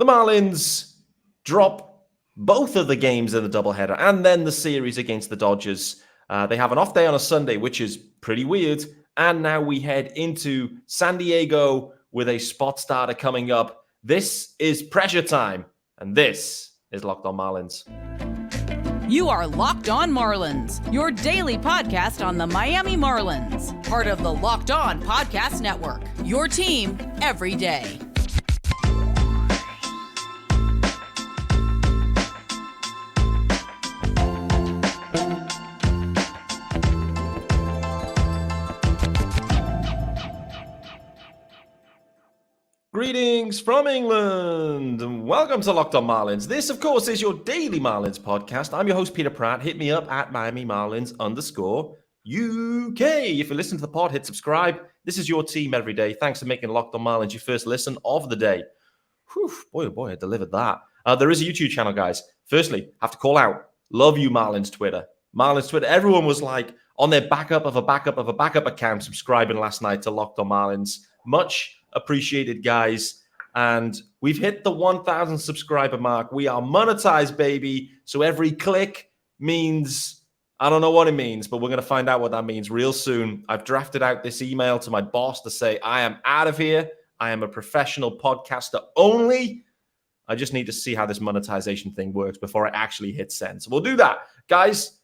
The Marlins drop both of the games in the doubleheader and then the series against the Dodgers. They have an off day on a Sunday, which is pretty weird. And now we head into San Diego with a spot starter coming up. This is pressure time, and this is Locked On Marlins. You are Locked On Marlins, your daily podcast on the Miami Marlins. Part of the Locked On Podcast Network, your team every day. Greetings from England, and welcome to Locked On Marlins. This, of course, is your daily Marlins podcast. I'm your host, Peter Pratt. Hit me up at Miami Marlins _UK. If you listen to the pod, hit subscribe. This is your team every day. Thanks for making Locked On Marlins your first listen of the day. Whew, boy, oh boy, I delivered that. There is a YouTube channel, guys. Firstly, have to call out. Love you, Marlins Twitter. Marlins Twitter. Everyone was like on their backup account subscribing last night to Locked On Marlins. Much appreciated, guys. And we've hit the 1,000 subscriber mark. We are monetized, baby. So every click means, I don't know what it means, but we're going to find out what that means real soon. I've drafted out this email to my boss to say, I am out of here. I am a professional podcaster only. I just need to see how this monetization thing works before I actually hit send. So we'll do that. Guys,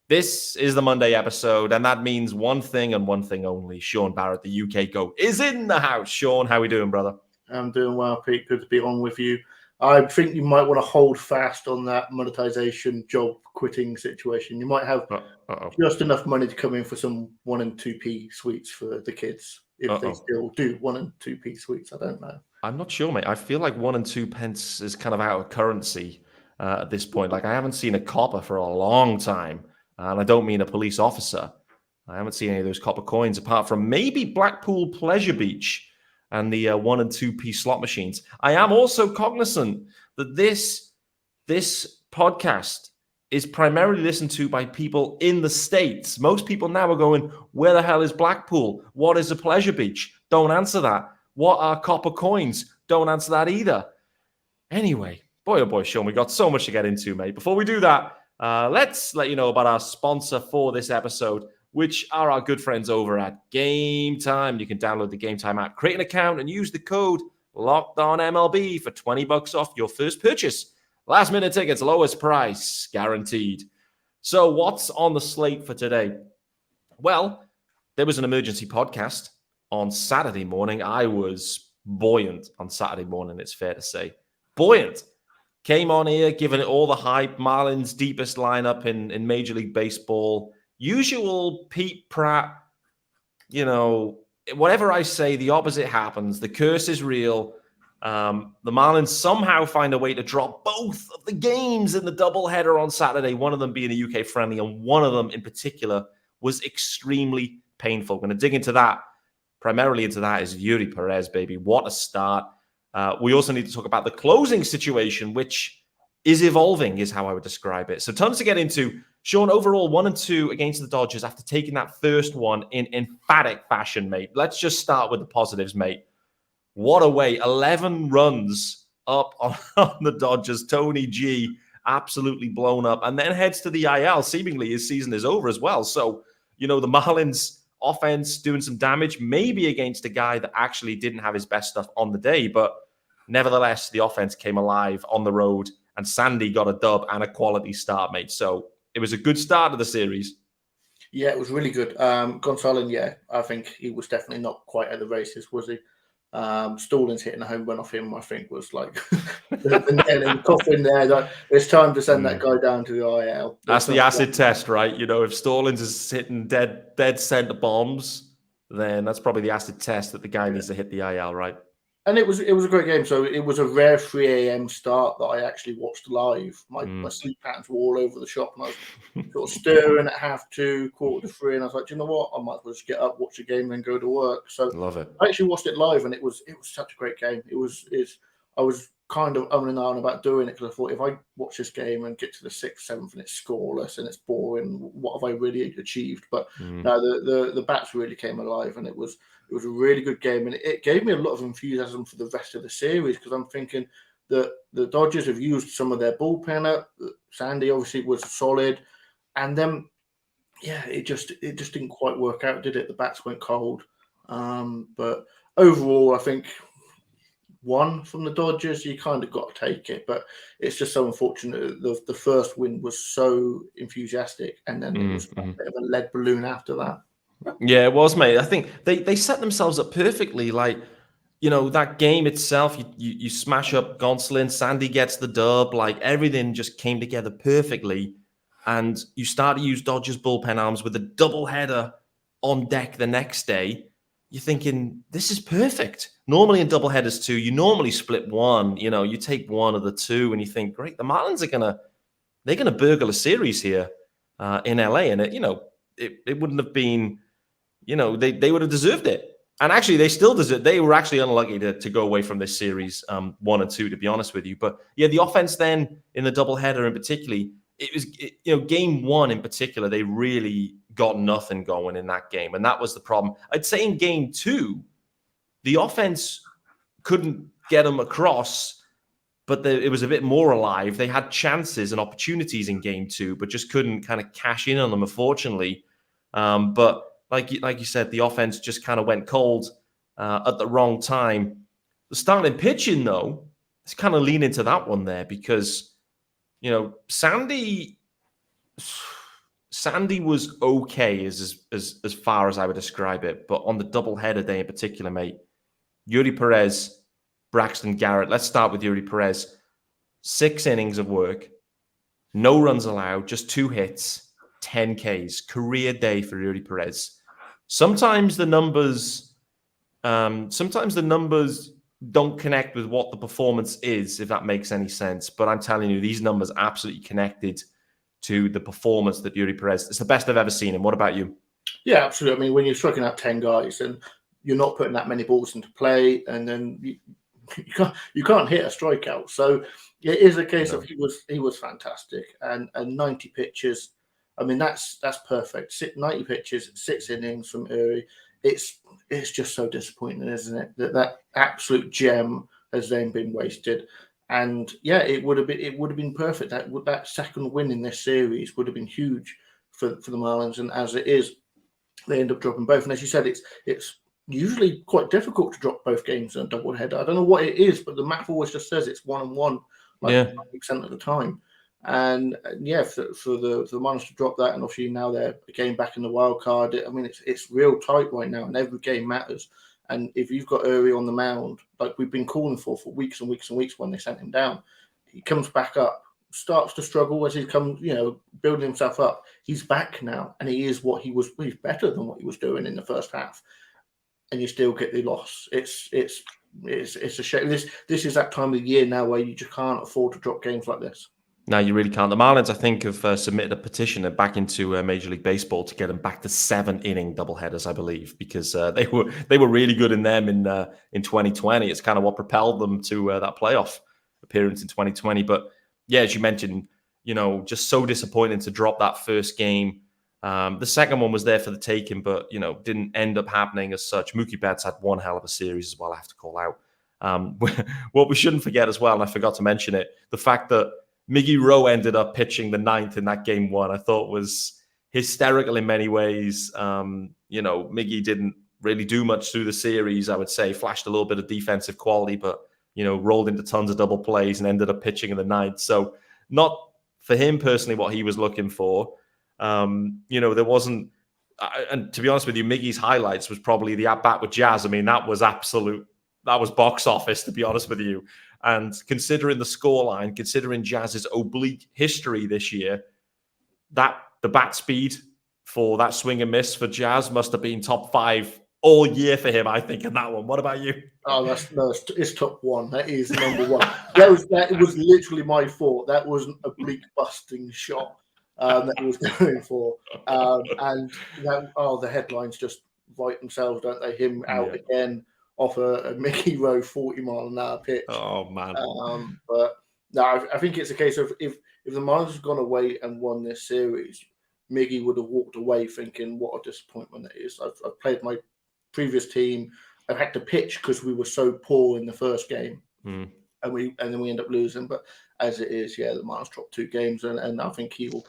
this is the Monday episode, and that means one thing and one thing only. Sean Barrett, the UK GOAT, is in the house. Sean, how are we doing, brother? I'm doing well, Pete. Good to be on with you. I think you might want to hold fast on that monetization job quitting situation. You might have just enough money to come in for some 1 and 2p sweets for the kids if they still do 1 and 2p sweets. I don't know. I'm not sure, mate. I feel like 1 and 2 pence is kind of out of currency at this point. Like, I haven't seen a copper for a long time. And I don't mean a police officer. I haven't seen any of those copper coins apart from maybe Blackpool Pleasure Beach and the 1 and 2p slot machines. I am also cognizant that this podcast is primarily listened to by people in the States. Most people now are going, where the hell is Blackpool? What is a pleasure beach? Don't answer that. What are copper coins? Don't answer that either. Anyway, boy, oh boy, Sean, we got so much to get into, mate. Before we do that, let's let you know about our sponsor for this episode, which are our good friends over at Gametime. You can download the Gametime app, create an account, and use the code LOCKEDONMLB for $20 off your first purchase. Last minute tickets, lowest price, guaranteed. So what's on the slate for today? Well, there was an emergency podcast on Saturday morning. I was buoyant on Saturday morning, it's fair to say. Buoyant. Came on here, giving it all the hype. Marlins' deepest lineup in Major League Baseball. Usual Pete Pratt, whatever I say, the opposite happens. The curse is real. The Marlins somehow find a way to drop both of the games in the doubleheader on Saturday, one of them being a UK friendly, and one of them in particular was extremely painful. We're going to dig into that. Primarily into that is Eury Perez, baby. What a start. We also need to talk about the closing situation, which is evolving, is how I would describe it. So tons to get into. Sean, overall 1 and 2 against the Dodgers after taking that first one in emphatic fashion, mate. Let's just start with the positives, mate. What a way. 11 runs up on the Dodgers. Tony G absolutely blown up and then heads to the IL. Seemingly his season is over as well. So, the Marlins offense doing some damage, maybe against a guy that actually didn't have his best stuff on the day, but nevertheless, the offense came alive on the road, and Sandy got a dub and a quality start, mate. So it was a good start of the series. Yeah, it was really good. Gonsolin, I think he was definitely not quite at the races, was he? Stallings hitting a home run off him, I think, was like the nail in the coffin there. Like, it's time to send that guy down to the IL. That's the acid test, right? If Stallings is hitting dead center bombs, then that's probably the acid test that the guy needs to hit the IL, right? And it was a great game. So it was a rare 3 a.m. start that I actually watched live. My sleep patterns were all over the shop, and I was sort of stirring at 2:30, 2:45, and I was like, do you know what? I might as well just get up, watch the game, and then go to work. So love it. I actually watched it live, and it was such a great game. I was kind of umming and ahhing about doing it because I thought if I watch this game and get to the 6th, 7th, and it's scoreless and it's boring, what have I really achieved? But no, the bats really came alive, and it was a really good game, and it gave me a lot of enthusiasm for the rest of the series because I'm thinking that the Dodgers have used some of their bullpen up. Sandy obviously was solid, and then it just didn't quite work out, did it? The bats went cold, but overall, I think 1 from the Dodgers, you kind of got to take it, but it's just so unfortunate. The first win was so enthusiastic, and then it was a bit of a lead balloon after that. Yeah, it was, mate. I think they set themselves up perfectly. Like, that game itself, you smash up Gonsolin, Sandy gets the dub, like everything just came together perfectly. And you start to use Dodgers bullpen arms with a doubleheader on deck the next day. You're thinking, this is perfect. Normally in doubleheaders too, you normally split one. You take one of the two, and you think, great, the Marlins they're gonna burgle a series here in LA, and it wouldn't have been, they would have deserved it. And actually, they still deserve. They were actually unlucky to go away from this series 1 and 2, to be honest with you. But yeah, the offense then in the doubleheader in particularly, it was game 1 in particular, they really got nothing going in that game, and that was the problem. I'd say in game 2, the offense couldn't get them across, but it was a bit more alive. They had chances and opportunities in game 2, but just couldn't kind of cash in on them, unfortunately. But like you said, the offense just kind of went cold at the wrong time. The starting pitching, though, let's kind of lean into that one there, because Sandy was okay as far as I would describe it, but on the doubleheader day in particular, mate, Eury Perez, Braxton Garrett. Let's start with Eury Perez. 6 innings of work, no runs allowed, just 2 hits, 10 Ks. Career day for Eury Perez. Sometimes the numbers don't connect with what the performance is, if that makes any sense. But I'm telling you, these numbers absolutely connected to the performance that Eury Perez. It's the best I've ever seen him. What about you? Yeah, absolutely. I mean, when you're striking out 10 guys and you're not putting that many balls into play, and then you can't hit a strikeout. So it is a case of he was fantastic, and 90 pitches. I mean, that's perfect. 90 pitches, 6 innings from Eury. It's just so disappointing, isn't it? That absolute gem has then been wasted. And yeah, it would have been perfect. That second win in this series would have been huge for the Marlins. And as it is, they end up dropping both. And as you said, it's usually quite difficult to drop both games in a doubleheader. I don't know what it is, but the math always just says it's 1-1, like 90% of the time. And yeah, for the Marlins to drop that, and obviously now they're a game back in the wild card. I mean, it's real tight right now, and every game matters. And if you've got Eury on the mound, like we've been calling for weeks and weeks and weeks when they sent him down, he comes back up, starts to struggle as he comes, building himself up. He's back now, and he is what he was. He's better than what he was doing in the first half, and you still get the loss. It's a shame. This is that time of the year now where you just can't afford to drop games like this. No, you really can't. The Marlins, I think, have submitted a petition back into Major League Baseball to get them back to 7-inning doubleheaders, I believe, because they were really good in them in 2020. It's kind of what propelled them to that playoff appearance in 2020. But yeah, as you mentioned, just so disappointing to drop that first game. The second one was there for the taking, but didn't end up happening as such. Mookie Betts had one hell of a series as well, I have to call out. What we shouldn't forget as well, and I forgot to mention it, the fact that Miggy Rowe ended up pitching the 9th in that game 1, I thought was hysterical in many ways. Miggy didn't really do much through the series, I would say. Flashed a little bit of defensive quality, but, rolled into tons of double plays and ended up pitching in the 9th. So not for him personally what he was looking for. There wasn't, and to be honest with you, Miggy's highlights was probably the at-bat with Jazz. I mean, that was box office, to be honest with you. And considering the scoreline, considering Jazz's oblique history this year, the bat speed for that swing and miss for Jazz must have been top 5 all year for him, I think, in that one. What about you? Oh, it's top 1. That is number 1. That was literally my fault. That was an oblique busting shot that he was going for. And the headlines just write themselves, don't they? Him out again off a Mickey Rowe 40-mile-an-hour pitch. Oh, man. But no, I think it's a case of if the Marlins had gone away and won this series, Miggy would have walked away thinking, what a disappointment it is. I've played my previous team. I've had to pitch because we were so poor in the first game. and then we end up losing. But as it is, the Marlins dropped 2 games, and I think he'll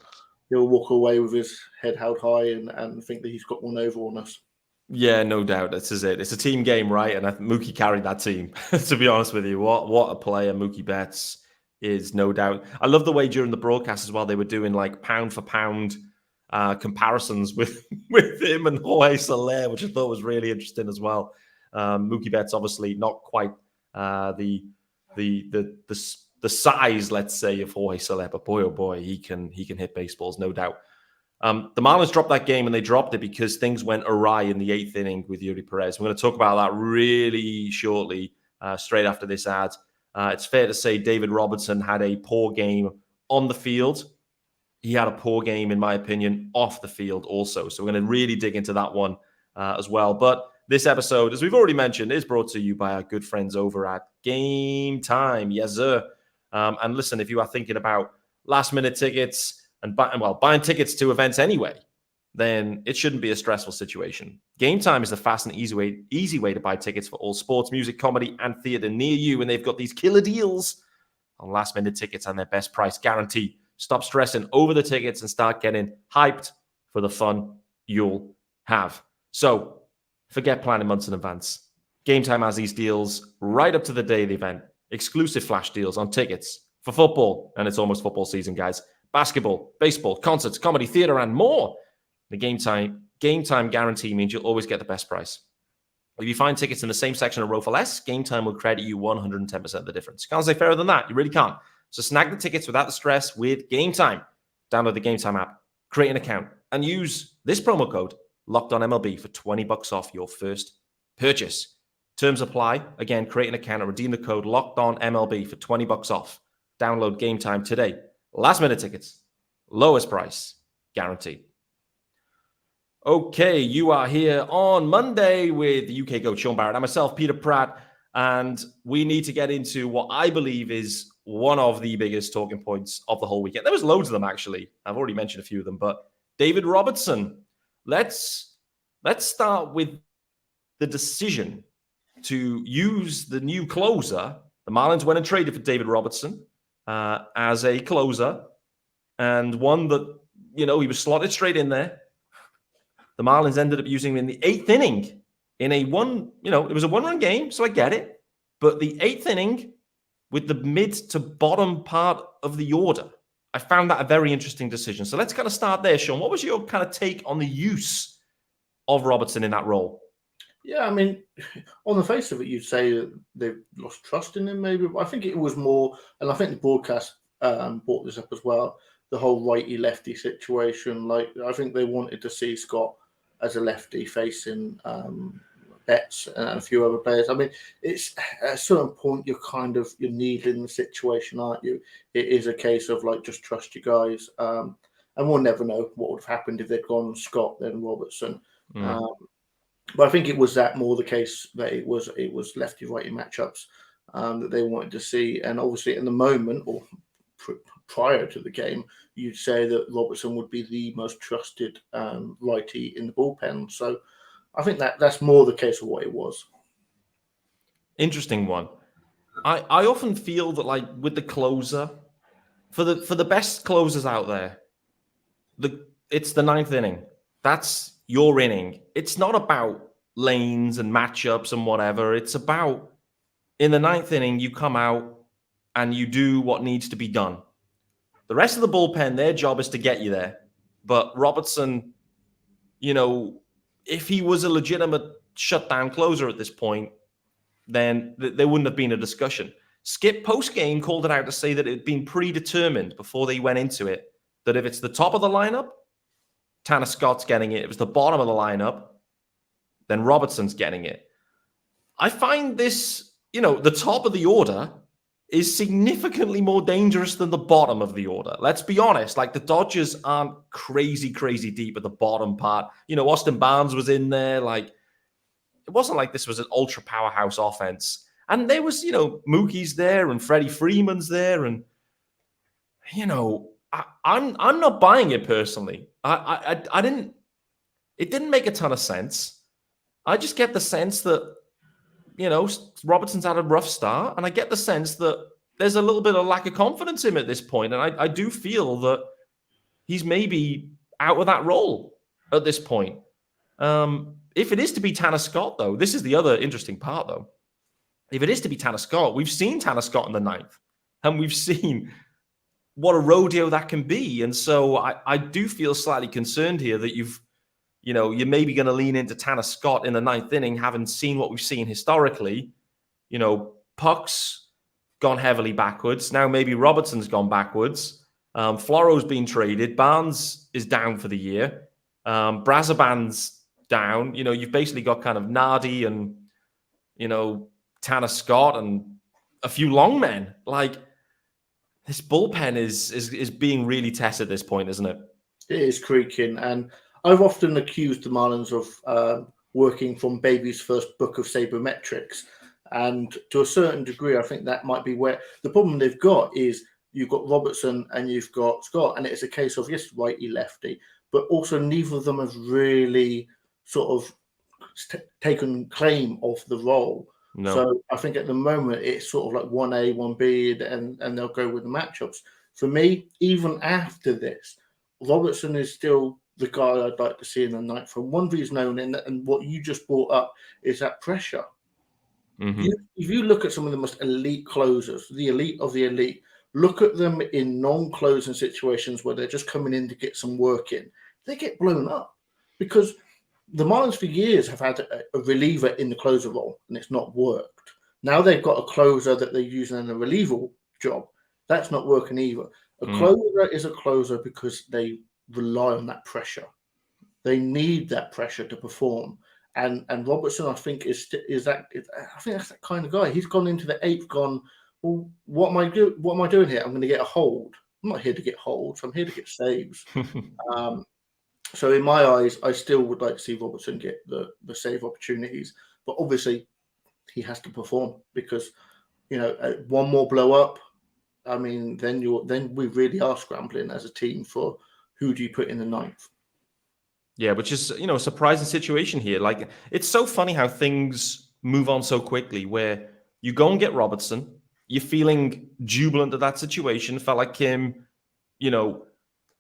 walk away with his head held high and think that he's got one over on us. Yeah, no doubt. This is it. It's a team game, right? And Mookie carried that team, to be honest with you. What a player Mookie Betts is, no doubt. I love the way during the broadcast as well, they were doing like pound for pound comparisons with him and Jorge Soler, which I thought was really interesting as well. Mookie Betts obviously not quite the size, let's say, of Jorge Soler, but boy, oh boy, he can hit baseballs, no doubt. The Marlins dropped that game, and they dropped it because things went awry in the 8th inning with Eury Perez. We're going to talk about that really shortly, straight after this ad. It's fair to say David Robertson had a poor game on the field. He had a poor game, in my opinion, off the field also. So we're going to really dig into that one as well. But this episode, as we've already mentioned, is brought to you by our good friends over at Gametime. Yes, sir. And listen, if you are thinking about last-minute tickets and buying tickets to events anyway, then it shouldn't be a stressful situation. Gametime is the fast and easy way to buy tickets for all sports, music, comedy, and theater near you. And they've got these killer deals on last-minute tickets and their best price guarantee. Stop stressing over the tickets and start getting hyped for the fun you'll have. So forget planning months in advance. Gametime has these deals right up to the day of the event. Exclusive flash deals on tickets for football, and it's almost football season, guys. Basketball, baseball, concerts, comedy, theater, and more. The Gametime guarantee means you'll always get the best price. If you find tickets in the same section or row for less, Gametime will credit you 110% of the difference. Can't say fairer than that. You really can't. So snag the tickets without the stress with Gametime. Download the Gametime app, create an account, and use this promo code LOCKEDONMLB for $20 off your first purchase. Terms apply. Again, create an account and redeem the code LOCKEDONMLB for $20 off. Download Gametime today. Last minute tickets, lowest price, guaranteed. Okay, you are here on Monday with the UK GOAT Sean Barrett and myself, Peter Pratt, and we need to get into what I believe is one of the biggest talking points of the whole weekend. There was loads of them, actually. I've already mentioned a few of them, but David Robertson. Let's start with the decision to use the new closer. The Marlins went and traded for David Robertson as a closer, and one that, he was slotted straight in there. The Marlins ended up using him in the 8th inning in it was a 1-run game, so I get it. But the 8th inning with the mid to bottom part of the order, I found that a very interesting decision. So let's kind of start there, Sean. What was your kind of take on the use of Robertson in that role? Yeah, I mean, on the face of it, you'd say that they've lost trust in him, maybe. But I think it was more, and I think the broadcast brought this up as well, the whole righty-lefty situation. Like, I think they wanted to see Scott as a lefty facing Betts and a few other players. I mean, it's at a certain point you're needling the situation, aren't you? It is a case of like, just trust your guys. And we'll never know what would have happened if they'd gone Scott then Robertson. But I think it was more the case that it was lefty righty matchups that they wanted to see. And obviously in the moment or prior to the game, you'd say that Robertson would be the most trusted righty in the bullpen. So I think that's more the case of what it was. Interesting one. I often feel that, like, with the closer, for the best closers out there, it's the 9th inning. That's your inning. It's not about lanes and matchups and whatever. It's about, in the 9th inning, you come out and you do what needs to be done. The rest of the bullpen, their job is to get you there. But Robertson, if he was a legitimate shutdown closer at this point, then there wouldn't have been a discussion. Skip post-game called it out to say that it had been predetermined before they went into it, that if it's the top of the lineup, Tanner Scott's getting it. If it's the bottom of the lineup, then Robertson's getting it. I find this, the top of the order is significantly more dangerous than the bottom of the order. Let's be honest. Like, the Dodgers aren't crazy deep at the bottom part. Austin Barnes was in there. Like, it wasn't like this was an ultra powerhouse offense. And there was, Mookie's there and Freddie Freeman's there. And, I'm not buying it personally. It didn't make a ton of sense. I just get the sense that Robertson's had a rough start, and I get the sense that there's a little bit of lack of confidence in him at this point, and I do feel that he's maybe out of that role at this point. If it is to be Tanner Scott, though, this is the other interesting part, though. If it is to be Tanner Scott, we've seen Tanner Scott in the ninth, and we've seen what a rodeo that can be. And so I do feel slightly concerned here that you're maybe going to lean into Tanner Scott in the ninth inning, having seen what we've seen historically. Puck's gone heavily backwards. Now maybe Robertson's gone backwards. Floro's been traded. Barnes is down for the year. Brazaban's down. You've basically got kind of Nardi and, Tanner Scott and a few long men. Like, this bullpen is being really tested at this point, isn't it? It is creaking. And I've often accused the Marlins of working from baby's first book of sabermetrics. And to a certain degree, I think that might be where the problem they've got is you've got Robertson and you've got Scott. And it's a case of, yes, righty, lefty, but also neither of them has really sort of taken claim of the role. No. So I think at the moment it's sort of like 1A, 1B, and they'll go with the matchups. For me, even after this, Robertson is still the guy I'd like to see in the ninth. For one reason only, and what you just brought up is that pressure. Mm-hmm. If you look at some of the most elite closers, the elite of the elite, look at them in non-closing situations where they're just coming in to get some work in, they get blown up because the Marlins for years have had a reliever in the closer role and it's not worked. Now they've got a closer that they're using in a relieval job. That's not working either. A closer is a closer because they rely on that pressure. They need that pressure to perform. And Robertson, I think, is that. I think that's that kind of guy. He's gone into the eighth, gone, well, what am I doing here? I'm going to get a hold. I'm not here to get holds. I'm here to get saves. So in my eyes, I still would like to see Robertson get the save opportunities. But obviously, he has to perform because, one more blow up. I mean, then we really are scrambling as a team for who do you put in the ninth. Yeah, which is, a surprising situation here. Like, it's so funny how things move on so quickly where you go and get Robertson, you're feeling jubilant at that situation. Felt like Kim,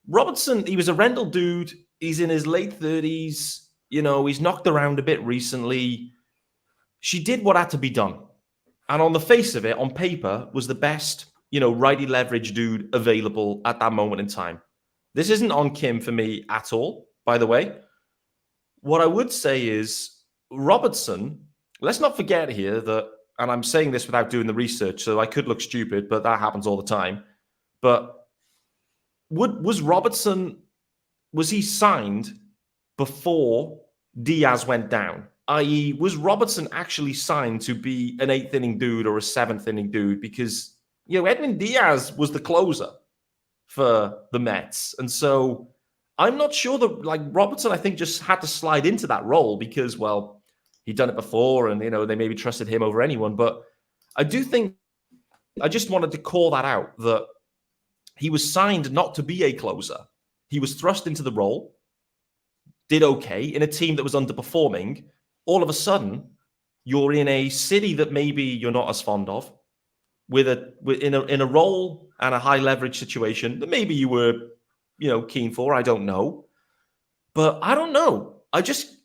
Robertson, he was a rental dude. He's in his late 30s. He's knocked around a bit recently. She did what had to be done. And on the face of it, on paper, was the best, righty leverage dude available at that moment in time. This isn't on Kim for me at all, by the way. What I would say is Robertson, let's not forget here that, and I'm saying this without doing the research, so I could look stupid, but that happens all the time. But was Robertson, was he signed before Diaz went down? I.e., was Robertson actually signed to be an eighth inning dude or a seventh inning dude? Because, Edwin Diaz was the closer for the Mets. And so I'm not sure that, Robertson, I think, just had to slide into that role because, well, he'd done it before and, they maybe trusted him over anyone. But I do think, I just wanted to call that out, that he was signed not to be a closer. He was thrust into the role, did okay in a team that was underperforming. All of a sudden, you're in a city that maybe you're not as fond of, in a role and a high leverage situation that maybe you were, keen for. I don't know, but I don't know. I'm just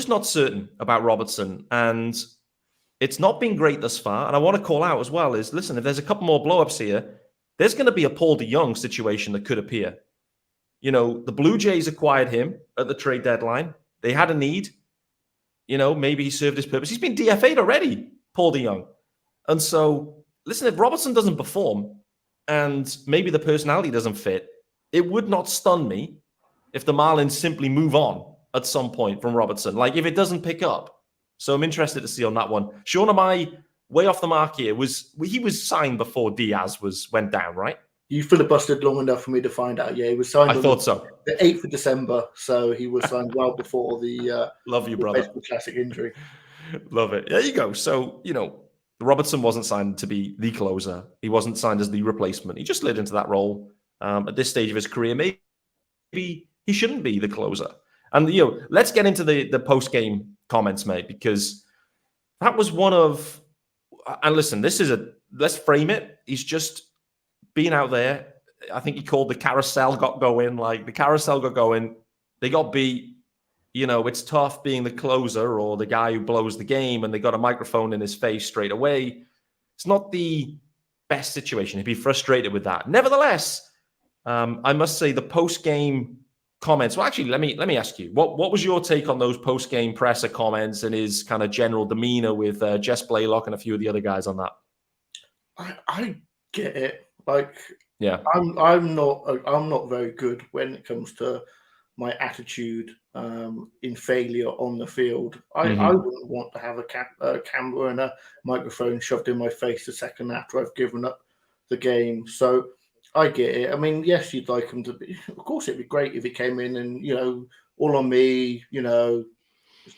not certain about Robertson, and it's not been great thus far. And I want to call out as well is, listen, if there's a couple more blowups here, there's going to be a Paul DeJong situation that could appear. The Blue Jays acquired him at the trade deadline. They had a need. Maybe he served his purpose. He's been DFA'd already, Paul DeJong. And so, listen, if Robertson doesn't perform and maybe the personality doesn't fit, it would not stun me if the Marlins simply move on at some point from Robertson. Like, if it doesn't pick up. So I'm interested to see on that one. Sean, am I way off the mark here? He was signed before Diaz went down, right? You filibustered long enough for me to find out. Yeah, he was signed. I thought so. The 8th of December, so he was signed well before the love you, brother. Baseball Classic injury. Love it. There you go. So Robertson wasn't signed to be the closer. He wasn't signed as the replacement. He just slid into that role at this stage of his career. Maybe he shouldn't be the closer. And let's get into the post game comments, mate, because that was one of, and listen, let's frame it. He's just been out there. I think he called the carousel got going. Like the carousel got going. They got beat. It's tough being the closer or the guy who blows the game, and they got a microphone in his face straight away. It's not the best situation. He'd be frustrated with that. Nevertheless, I must say the post-game comments. Well, actually, let me ask you, what was your take on those post-game presser comments and his kind of general demeanor with Jess Blaylock and a few of the other guys on that? I get it. Like, yeah, I'm not very good when it comes to my attitude in failure on the field. I wouldn't want to have a camera and a microphone shoved in my face the second after I've given up the game. So I get it. I mean, yes, you'd like him to be. Of course, it'd be great if he came in and all on me. It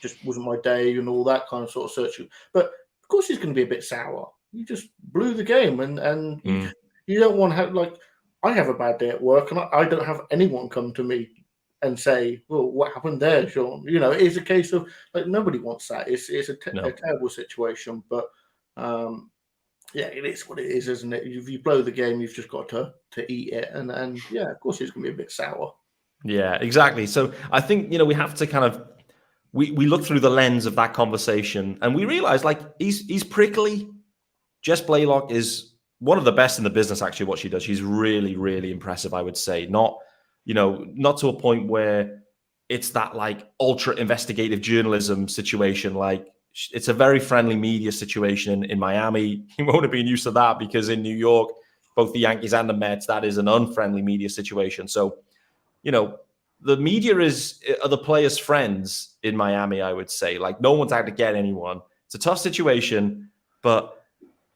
just wasn't my day and all that kind of sort of searching. But of course, he's going to be a bit sour. You just blew the game, and you don't want to have I have a bad day at work, and I don't have anyone come to me and say, well, what happened there, Sean? It's a case of nobody wants that. It's a terrible situation, but it is what it is, isn't it? If you blow the game, you've just got to eat it, and yeah, of course it's going to be a bit sour. Yeah, exactly. So I think we have to kind of we look through the lens of that conversation, and we realize he's prickly. Jess Blaylock is one of the best in the business. Actually, what she does, she's really, really impressive. I would say not to a point where it's that ultra investigative journalism situation. It's a very friendly media situation in Miami. You won't have been used to that because in New York, both the Yankees and the Mets, that is an unfriendly media situation. So, the media are the players' friends in Miami, I would say. No one's out to get anyone. It's a tough situation, but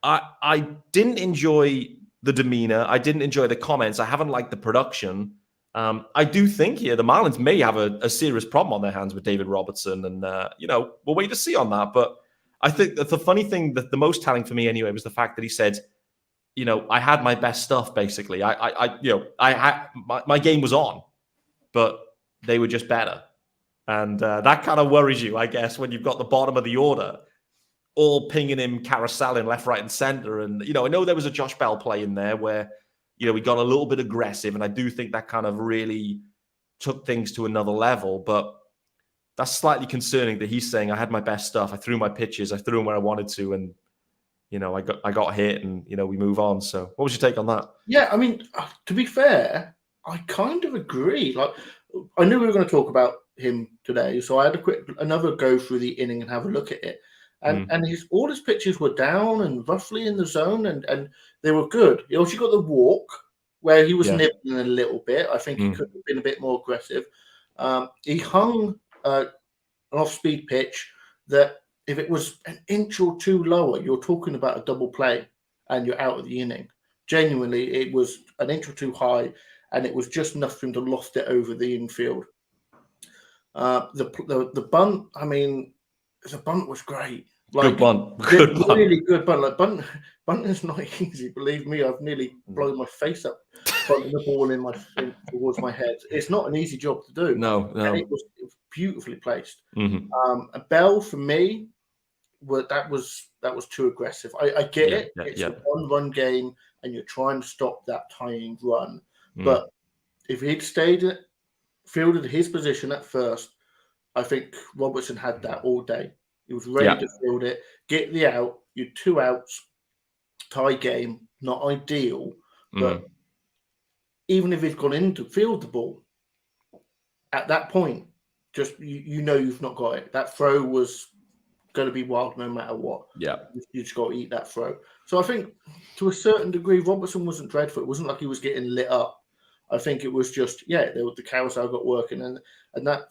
I didn't enjoy the demeanor. I didn't enjoy the comments. I haven't liked the production. I do think here the Marlins may have a serious problem on their hands with David Robertson, and we'll wait to see on that. But I think that the funny thing, that the most telling for me anyway, was the fact that he said, I had my best stuff basically. I had my game was on, but they were just better, and that kind of worries you, I guess, when you've got the bottom of the order all pinging him, carouseling left, right, and center. And I know there was a Josh Bell play in there where we got a little bit aggressive, and I do think that kind of really took things to another level. But that's slightly concerning that he's saying I had my best stuff. I threw my pitches. I threw them where I wanted to, and I got hit, and we move on. So, what was your take on that? Yeah, I mean, to be fair, I kind of agree. I knew we were going to talk about him today, so I had another go through the inning and have a look at it. And all his pitches were down and roughly in the zone, and they were good. He also got the walk where he was nibbling a little bit. I think he could have been a bit more aggressive. He hung an off-speed pitch that if it was an inch or two lower, you're talking about a double play and you're out of the inning. Genuinely, it was an inch or two high, and it was just enough for him to loft it over the infield. The bunt, I mean, the bunt was great. Good bunt. Really good bunt. Bunt is not easy. Believe me, I've nearly blown my face up bunting the ball towards my head. It's not an easy job to do. No. And it was beautifully placed. Mm-hmm. Bell, for me, that was too aggressive. I get it. It's a one-run game, and you're trying to stop that tying run. But if he'd fielded his position at first, I think Robertson had that all day. He was ready to field it, get the out. You're 2 outs, tie game, not ideal. But even if he's gone in to field the ball, at that point, just you've not got it. That throw was going to be wild no matter what. Yeah. You just got to eat that throw. So I think to a certain degree, Robertson wasn't dreadful. It wasn't like he was getting lit up. I think it was just, the carousel got working. And that,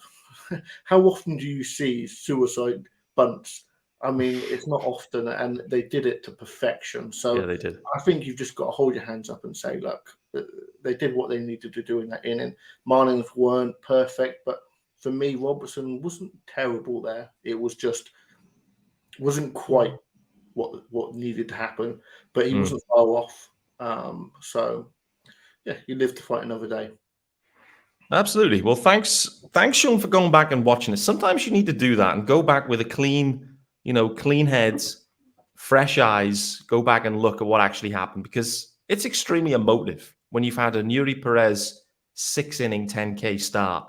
how often do you see suicide bunts? I mean, it's not often, and they did it to perfection. So they did. I think you've just got to hold your hands up and say, look, they did what they needed to do in that inning. Marlins weren't perfect, but for me, Robertson wasn't terrible there. It was just wasn't quite what needed to happen, but he wasn't far off. So you live to fight another day. Absolutely. Well, thanks, Sean, for going back and watching it. Sometimes you need to do that and go back with a clean clean heads, fresh eyes, go back and look at what actually happened, because it's extremely emotive when you've had a Eury Perez 6-inning 10K start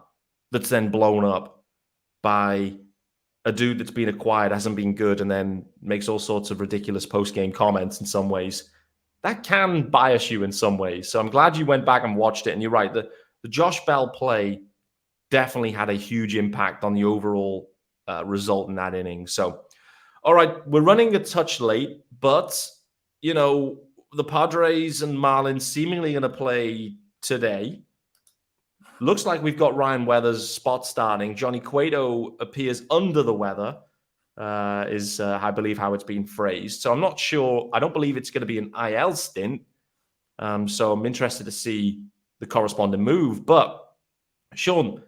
that's then blown up by a dude that's been acquired, hasn't been good, and then makes all sorts of ridiculous post-game comments in some ways. That can bias you in some ways. So I'm glad you went back and watched it. And you're right, the Josh Bell play definitely had a huge impact on the overall result in that inning. So, all right, we're running a touch late, but, the Padres and Marlins seemingly going to play today. Looks like we've got Ryan Weathers spot starting. Johnny Cueto appears under the weather, is I believe how it's been phrased. So I'm not sure. I don't believe it's going to be an IL stint. So I'm interested to see the corresponding move. But Sean,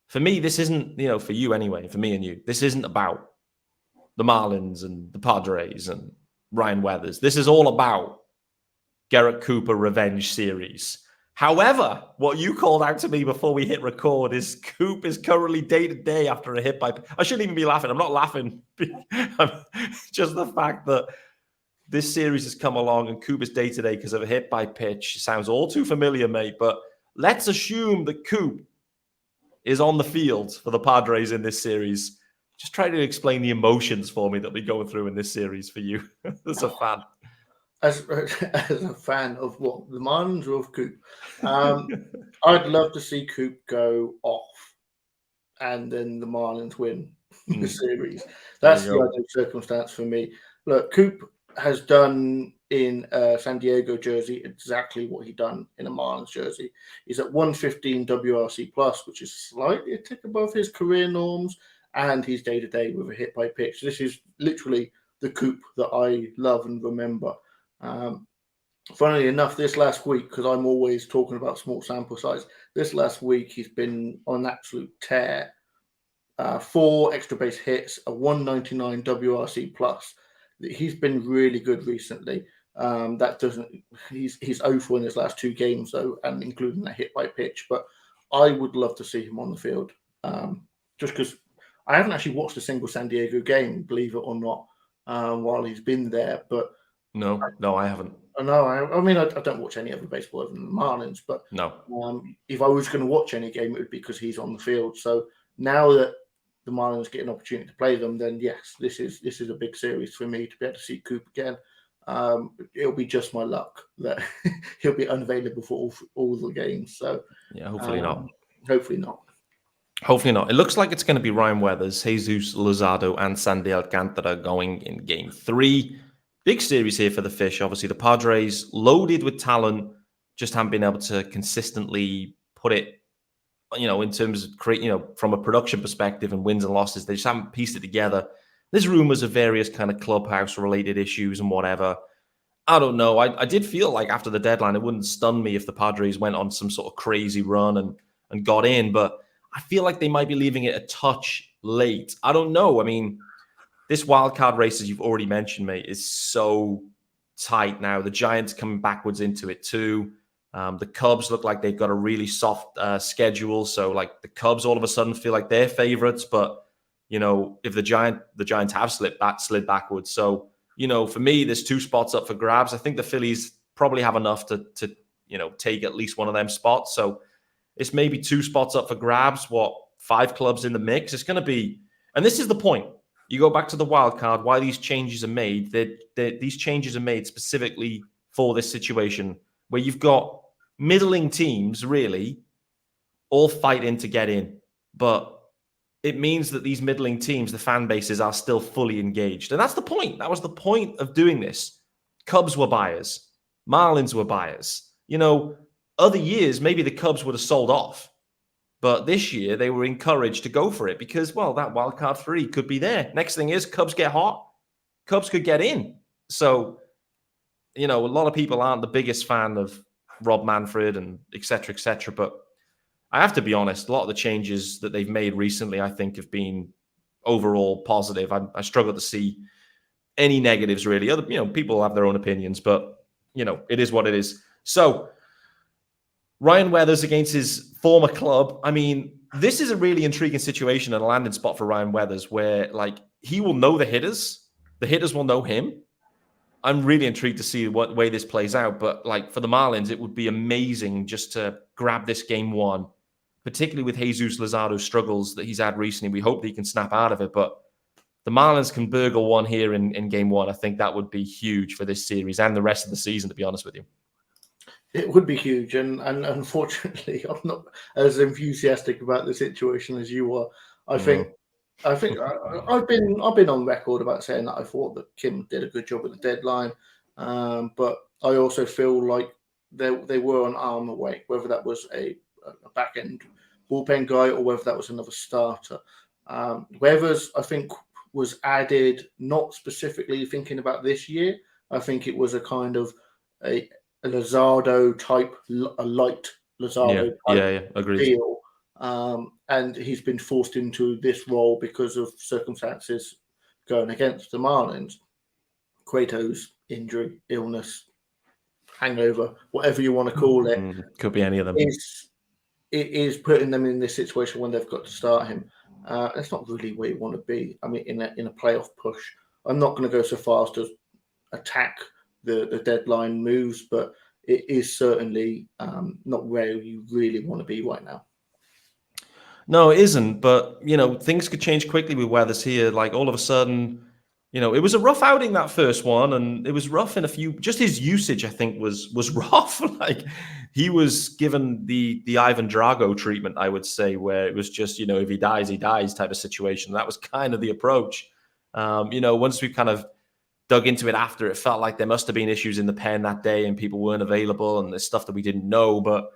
for me, this isn't, for you anyway, for me and you, this isn't about the Marlins and the Padres and Ryan Weathers. This is all about Garrett Cooper revenge series. However, what you called out to me before we hit record is Coop is currently day-to-day after a hit by... I shouldn't even be laughing. I'm not laughing. Just the fact that this series has come along and Coop is day-to-day because of a hit by pitch sounds all too familiar, mate. But let's assume that Coop is on the field for the Padres in this series. Just try to explain the emotions for me that we're going through in this series for you as a fan. As a fan of what, the Marlins or of Coop, I'd love to see Coop go off and then the Marlins win the series. That's the ideal circumstance for me. Look, Coop has done in San Diego jersey exactly what he done in a Marlins jersey. He's at 115 WRC plus, which is slightly a tick above his career norms, and he's day-to-day with a hit by pitch. This is literally the Coop that I love and remember. Funnily enough, this last week, because I'm always talking about small sample size, this last week he's been on an absolute tear. 4 extra base hits, a 199 WRC plus. He's been really good recently. He's 0-4 in his last 2 games though, and including a hit by pitch. But I would love to see him on the field, just because I haven't actually watched a single San Diego game, believe it or not, while he's been there. But No, I haven't. No, I mean, I don't watch any other baseball other than the Marlins, but no. If I was going to watch any game, it would be because he's on the field. So now that the Marlins get an opportunity to play them, then yes, this is a big series for me to be able to see Coop again. It'll be just my luck that he'll be unavailable for all the games. So yeah, hopefully not. Hopefully not. Hopefully not. It looks like it's going to be Ryan Weathers, Jesus Luzardo, and Sandy Alcantara going in Game 3. Big series here for the Fish. Obviously, the Padres loaded with talent, just haven't been able to consistently put it, in terms of create, from a production perspective and wins and losses. They just haven't pieced it together. There's rumors of various kind of clubhouse-related issues and whatever. I don't know. I did feel like after the deadline, it wouldn't stun me if the Padres went on some sort of crazy run and got in, but I feel like they might be leaving it a touch late. I don't know. I mean, this wild card race, as you've already mentioned, mate, is so tight now. The Giants coming backwards into it too. The Cubs look like they've got a really soft schedule. So, like, the Cubs all of a sudden feel like they're favorites. But, if the Giants have slid backwards. So, for me, there's 2 spots up for grabs. I think the Phillies probably have enough to take at least one of them spots. So it's maybe 2 spots up for grabs. 5 clubs in the mix? It's going to be, and this is the point. You go back to the wild card, why these changes are made. These changes are made specifically for this situation where you've got middling teams, really, all fighting to get in. But it means that these middling teams, the fan bases, are still fully engaged. And that's the point. That was the point of doing this. Cubs were buyers. Marlins were buyers. Other years, maybe the Cubs would have sold off. But this year, they were encouraged to go for it because, well, that wild card 3 could be there. Next thing is Cubs get hot. Cubs could get in. So, a lot of people aren't the biggest fan of Rob Manfred and et cetera, but I have to be honest, a lot of the changes that they've made recently, I think, have been overall positive. I struggle to see any negatives, really. Other, people have their own opinions, but, it is what it is. So, Ryan Weathers against his former club. I mean, this is a really intriguing situation and a landing spot for Ryan Weathers where, like, he will know the hitters will know him. I'm really intrigued to see what way this plays out. But, like, for the Marlins, it would be amazing just to grab this game one, particularly with Jesus Luzardo's struggles that he's had recently. We hope that he can snap out of it. But the Marlins can burgle one here in game one. I think that would be huge for this series and the rest of the season, to be honest with you. It would be huge, and unfortunately, I'm not as enthusiastic about the situation as you are. I've been on record about saying that I thought that Kim did a good job at the deadline, but I also feel like they were an arm away, whether that was a back end bullpen guy or whether that was another starter. Weathers, I think, was added not specifically thinking about this year. I think it was a kind of a Luzardo type, a light Luzardo type agreed. deal. And he's been forced into this role because of circumstances going against the Marlins. Cueto's injury, illness, hangover, whatever you want to call it. Could be any of them. It is putting them in this situation when they've got to start him. It's not really where you want to be. I mean, in a playoff push, I'm not going to go so far as to attack the deadline moves, but it is certainly not where you really want to be right now. No, it isn't. But, things could change quickly with Weathers here. Like, all of a sudden, it was a rough outing, that first one, and it was rough in just his usage, I think, was rough. Like, he was given the Ivan Drago treatment, I would say, where it was just, if he dies, he dies type of situation. That was kind of the approach. Once we kind of dug into it after, it felt like there must have been issues in the pen that day and people weren't available and there's stuff that we didn't know. But,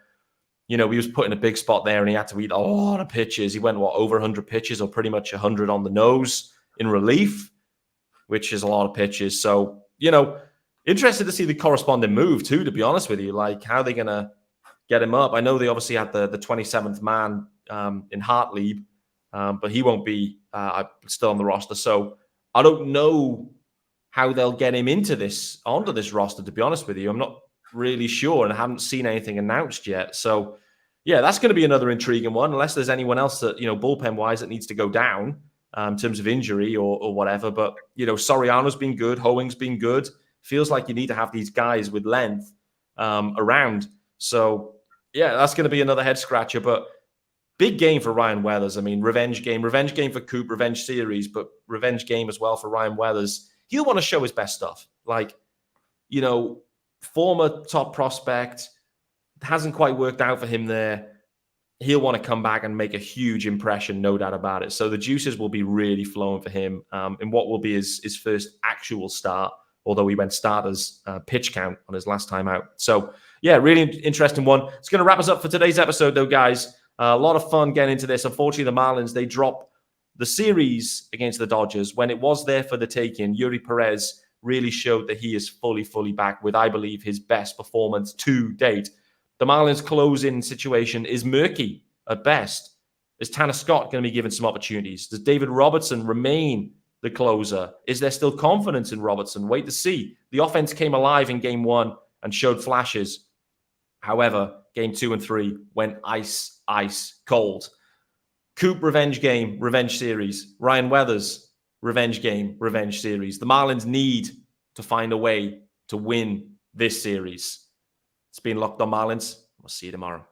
he was put in a big spot there and he had to eat a lot of pitches. He went, over 100 pitches or pretty much 100 on the nose in relief, which is a lot of pitches. So, interested to see the corresponding move too, to be honest with you. Like, how are they going to get him up? I know they obviously had the 27th man in Hartlieb, but he won't be still on the roster. So I don't know how they'll get him onto this roster, to be honest with you. I'm not really sure, and I haven't seen anything announced yet. So, yeah, that's going to be another intriguing one, unless there's anyone else that, bullpen-wise, that needs to go down in terms of injury or whatever. But, Soriano's been good. Hoeing's been good. Feels like you need to have these guys with length around. So, yeah, that's going to be another head-scratcher. But big game for Ryan Weathers. I mean, revenge game for Coop, revenge series, but revenge game as well for Ryan Weathers. He'll want to show his best stuff. Like, former top prospect, hasn't quite worked out for him there. He'll want to come back and make a huge impression, no doubt about it. So the juices will be really flowing for him in what will be his first actual start, although he went starters pitch count on his last time out. So, yeah, really interesting one. It's going to wrap us up for today's episode, though, guys. A lot of fun getting into this. Unfortunately, the Marlins, they dropped the series against the Dodgers when it was there for the taking. Eury Perez really showed that he is fully back with, I believe, his best performance to date. The Marlins' closing situation is murky at best. Is Tanner Scott going to be given some opportunities? Does David Robertson remain the closer? Is there still confidence in Robertson? Wait to see. The offense came alive in game one and showed flashes. However, game 2 and 3 went ice cold. Coop, revenge game, revenge series. Ryan Weathers, revenge game, revenge series. The Marlins need to find a way to win this series. It's been Locked On Marlins. We'll see you tomorrow.